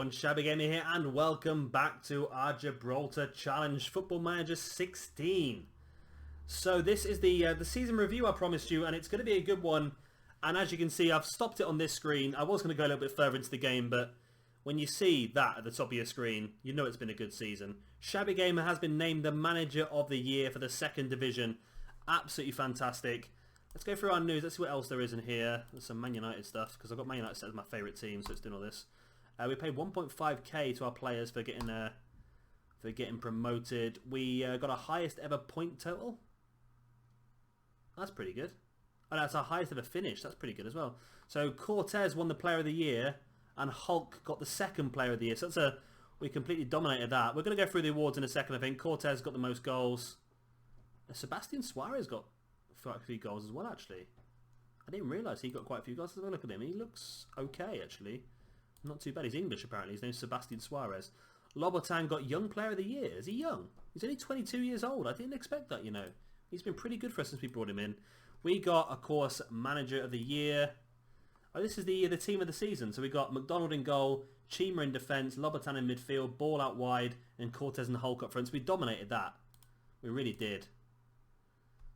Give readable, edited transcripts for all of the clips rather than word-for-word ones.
everyone, Shabby Gamer here and welcome back to our Gibraltar Challenge Football Manager 16. So this is the season review I promised you, and it's going to be a good one. And as you can see, I've stopped it on this screen. I was going to go a little bit further into the game, but when you see that at the top of your screen, you know it's been a good season. Shabby Gamer has been named the Manager of the Year for the second division. Absolutely fantastic. Let's go through our news. Let's see what else there is in here. There's some Man United stuff, because I've got Man United set as my favourite team, so it's doing all this. We paid 1.5k to our players for getting promoted. We got our highest ever point total. That's pretty good. Oh, that's our highest ever finish. That's pretty good as well. So Cortez won the Player of the Year, and Hulk got the second Player of the Year. So we completely dominated that. We're going to go through the awards in a second, I think. Cortez got the most goals. Sebastian Suarez got quite a few goals as well, actually. I didn't realise he got quite a few goals. Let's have a look at him. He looks okay, actually. Not too bad. He's English, apparently. His name's Sebastian Suarez. Lobotan got Young Player of the Year. Is he young? He's only 22 years old. I didn't expect that, you know. He's been pretty good for us since we brought him in. We got, of course, Manager of the Year. Oh, this is the team of the season. So we got McDonald in goal, Chima in defence, Lobotan in midfield, Ball out wide, and Cortez and Hulk up front. So we dominated that. We really did.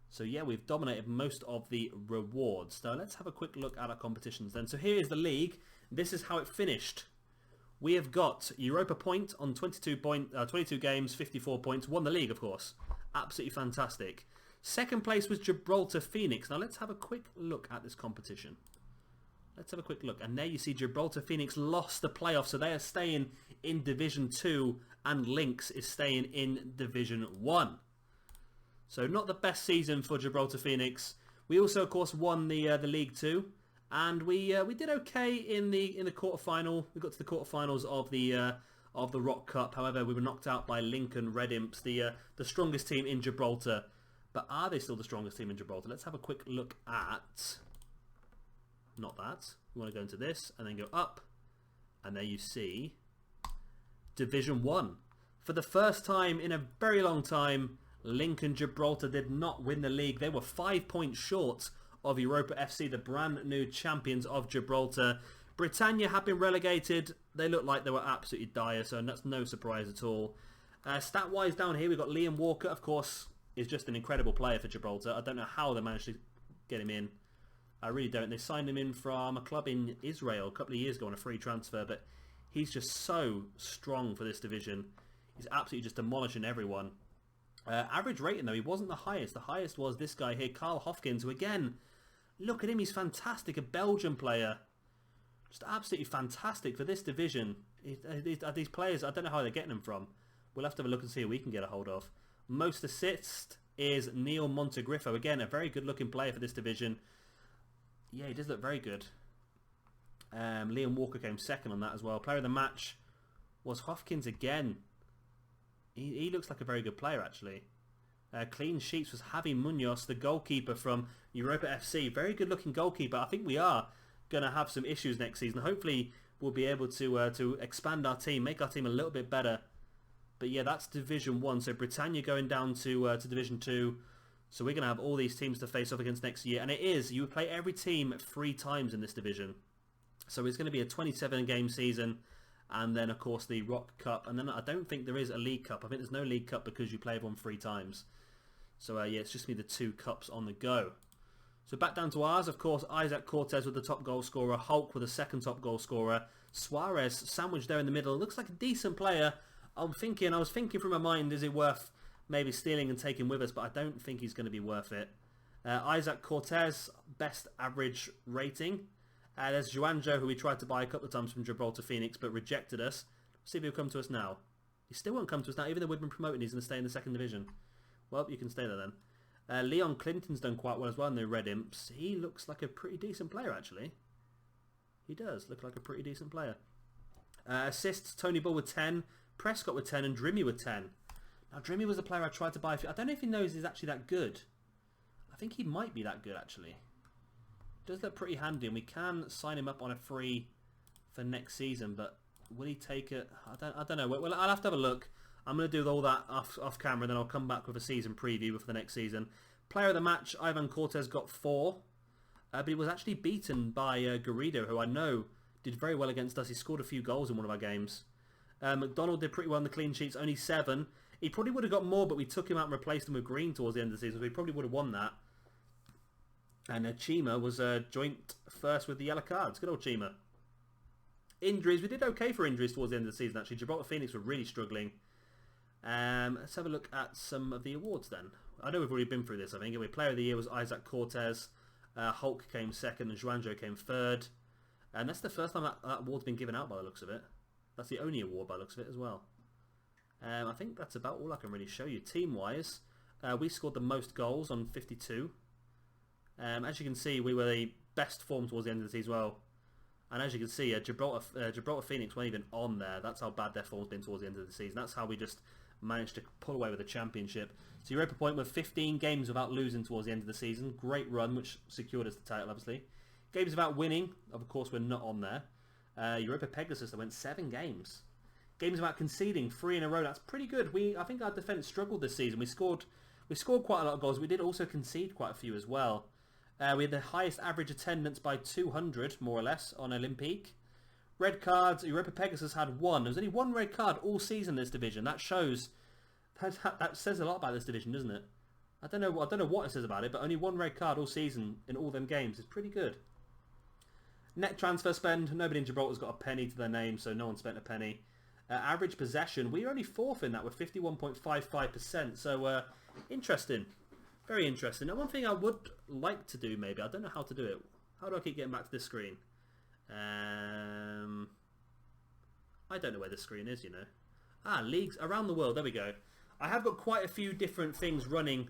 So yeah, we've dominated most of the rewards. So let's have a quick look at our competitions then. So here is the league. This is how it finished. We have got Europa Point on 22 games, 54 points. Won the league, of course. Absolutely fantastic. Second place was Gibraltar Phoenix. Now let's have a quick look at this competition. Let's have a quick look. And there you see Gibraltar Phoenix lost the playoffs. So they are staying in Division 2 and Lynx is staying in Division 1. So not the best season for Gibraltar Phoenix. We also, of course, won the League 2. And we did okay in the quarterfinal. We got to the quarterfinals of the Rock Cup. However, we were knocked out by Lincoln Red Imps, the strongest team in Gibraltar. But are they still the strongest team in Gibraltar? Let's have a quick look at... Not that. We want to go into this and then go up. And there you see Division 1. For the first time in a very long time, Lincoln Gibraltar did not win the league. They were 5 points short of Europa FC, the brand new champions of Gibraltar. Britannia have been relegated. They look like they were absolutely dire, so that's no surprise at all. Stat-wise down here, we've got Liam Walker, of course, is just an incredible player for Gibraltar. I don't know how they managed to get him in. I really don't. They signed him in from a club in Israel a couple of years ago on a free transfer, but he's just so strong for this division. He's absolutely just demolishing everyone. Average rating, though, he wasn't the highest. The highest was this guy here, Carl Hofkins, who, again, look at him. He's fantastic. A Belgian player. Just absolutely fantastic for this division. These players, I don't know how they're getting them from. We'll have to have a look and see who we can get a hold of. Most assist is Neil Montegriffo. Again, a very good-looking player for this division. Yeah, he does look very good. Liam Walker came second on that as well. Player of the match was Hofkins again. He looks like a very good player, actually. Clean sheets was Javi Munoz, the goalkeeper from Europa FC. Very good-looking goalkeeper. I think we are going to have some issues next season. Hopefully, we'll be able to expand our team, make our team a little bit better. But yeah, that's Division 1. So Britannia going down to Division 2. So we're going to have all these teams to face off against next year. And it is, you play every team 3 times in this division. So it's going to be a 27-game season. And then, of course, the Rock Cup. And then I don't think there is a League Cup. I think there's no League Cup because you play everyone 3 times. So, yeah, it's just going to be the 2 cups on the go. So back down to ours, of course, Isaac Cortez with the top goal scorer. Hulk with the second top goal scorer. Suarez sandwiched there in the middle. Looks like a decent player. I was thinking from my mind, is it worth maybe stealing and taking with us? But I don't think he's going to be worth it. Isaac Cortez, best average rating. There's Juanjo, who we tried to buy a couple of times from Gibraltar Phoenix, but rejected us. Let's see if he'll come to us now. He still won't come to us now, even though we've been promoting. He's going to stay in the second division. Well, you can stay there then. Leon Clinton's done quite well as well in the Red Imps. He looks like a pretty decent player, actually. He does look like a pretty decent player. Assists, Tony Bull with 10, Prescott with 10, and Drimmy with 10. Now, Drimmy was the player I tried to buy. I don't know if he knows he's actually that good. I think he might be that good, actually. Does look pretty handy, and we can sign him up on a free for next season, but will he take it? I don't know. Well, I'll have to have a look. I'm going to do all that off camera, then I'll come back with a season preview for the next season. Player of the match, Ivan Cortez got 4, but he was actually beaten by Garrido, who I know did very well against us. He scored a few goals in one of our games. McDonald did pretty well in the clean sheets, only 7. He probably would have got more, but we took him out and replaced him with Green towards the end of the season, so he probably would have won that. And Chima was joint first with the yellow cards. Good old Chima. Injuries, we did okay for injuries towards the end of the season, actually. Gibraltar Phoenix were really struggling. Let's have a look at some of the awards then. I know we've already been through this, I think. Player of the Year was Isaac Cortez. Hulk came second and Juanjo came third. And that's the first time that award's been given out by the looks of it. That's the only award by the looks of it as well. I think that's about all I can really show you. Team-wise, we scored the most goals on 52. As you can see, we were the best form towards the end of the season as well. And as you can see, Gibraltar Phoenix weren't even on there. That's how bad their form's been towards the end of the season. That's how we just managed to pull away with the championship. So Europa Point with 15 games without losing towards the end of the season. Great run, which secured us the title, obviously. Games without winning, of course, we're not on there. Europa Pegasus, that went 7 games. Games without conceding, 3 in a row. That's pretty good. I think our defence struggled this season. We scored quite a lot of goals. We did also concede quite a few as well. We had the highest average attendance by 200, more or less, on Olympique. Red cards, Europa Pegasus had 1. There was only 1 red card all season in this division. That shows, that says a lot about this division, doesn't it? I don't know what it says about it, but only 1 red card all season in all them games is pretty good. Net transfer spend, nobody in Gibraltar's got a penny to their name, so no one spent a penny. Average possession, we were only 4th in that with 51.55%, so interesting. Very interesting. Now, one thing I would like to do, maybe, I don't know how to do it. How do I keep getting back to this screen? I don't know where this screen is, you know. Leagues around the world. There we go. I have got quite a few different things running,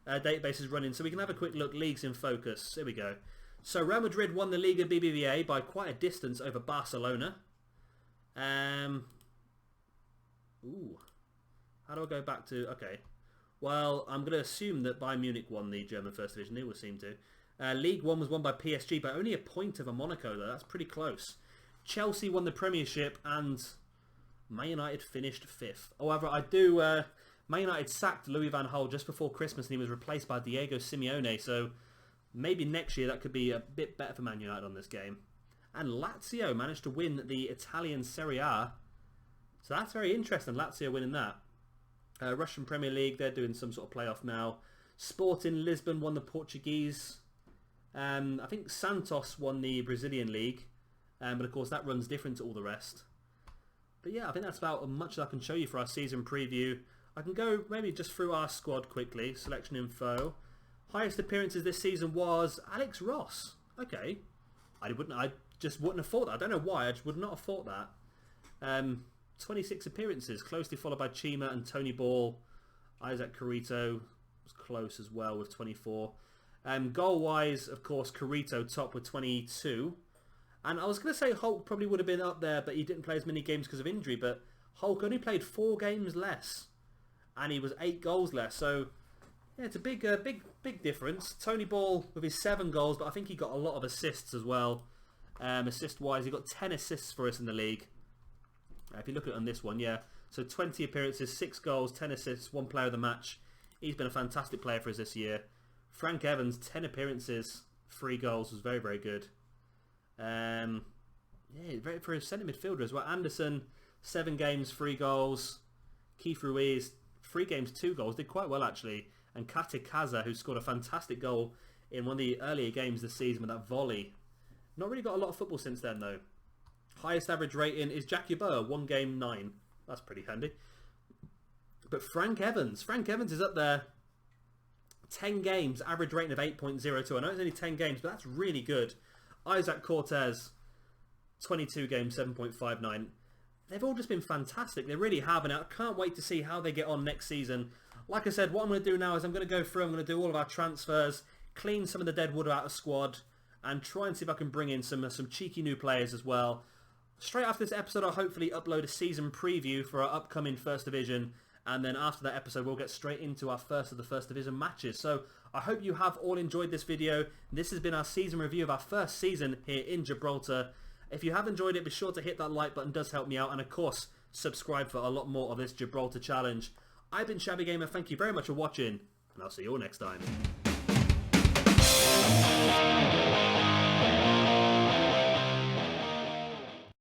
databases running, so we can have a quick look. Leagues in focus. There we go. So Real Madrid won the Liga BBVA by quite a distance over Barcelona. Ooh. How do I go back to... Okay. Well, I'm going to assume that Bayern Munich won the German First Division. They will seem to. League 1 was won by PSG by only a point over Monaco, though. That's pretty close. Chelsea won the Premiership and Man United finished 5th. However, Man United sacked Louis van Gaal just before Christmas and he was replaced by Diego Simeone. So maybe next year that could be a bit better for Man United on this game. And Lazio managed to win the Italian Serie A. So that's very interesting, Lazio winning that. Russian Premier League, they're doing some sort of playoff now. Sporting Lisbon won the Portuguese. I think Santos won the Brazilian League. But of course that runs different to all the rest. But yeah, I think that's about as much as I can show you for our season preview. I can go maybe just through our squad quickly. Selection info. Highest appearances this season was Alex Ross. Okay. I just wouldn't have thought that. I don't know why. I just would not have thought that. 26 appearances, closely followed by Chima and Tony Ball. Isaac Carrito was close as well with 24. Goal-wise, of course, Carrito top with 22. And I was going to say Hulk probably would have been up there, but he didn't play as many games because of injury. But Hulk only played 4 games less, and he was 8 goals less. So yeah, it's a big difference. Tony Ball with his 7 goals, but I think he got a lot of assists as well. Assist-wise, he got 10 assists for us in the league. If you look at it on this one, yeah. So 20 appearances, 6 goals, 10 assists, 1 player of the match. He's been a fantastic player for us this year. Frank Evans, 10 appearances, 3 goals, was very, very good. Yeah, for a centre midfielder as well. Anderson, 7 games, 3 goals. Keith Ruiz, 3 games, 2 goals. Did quite well, actually. And Kate Kaza, who scored a fantastic goal in one of the earlier games this season with that volley. Not really got a lot of football since then, though. Highest average rating is Jack Yeboah, 1 game, 9. That's pretty handy. But Frank Evans is up there. 10 games, average rating of 8.02. I know it's only 10 games, but that's really good. Isaac Cortez, 22 games, 7.59. They've all just been fantastic. They really have, and I can't wait to see how they get on next season. Like I said, what I'm going to do now is I'm going to go through, I'm going to do all of our transfers, clean some of the dead wood out of squad, and try and see if I can bring in some cheeky new players as well. Straight after this episode, I'll hopefully upload a season preview for our upcoming First Division, and then after that episode, we'll get straight into our first of the First Division matches. So I hope you have all enjoyed this video. This has been our season review of our first season here in Gibraltar. If you have enjoyed it, be sure to hit that like button, it does help me out, and of course, subscribe for a lot more of this Gibraltar challenge. I've been Shabby Gamer, thank you very much for watching, and I'll see you all next time.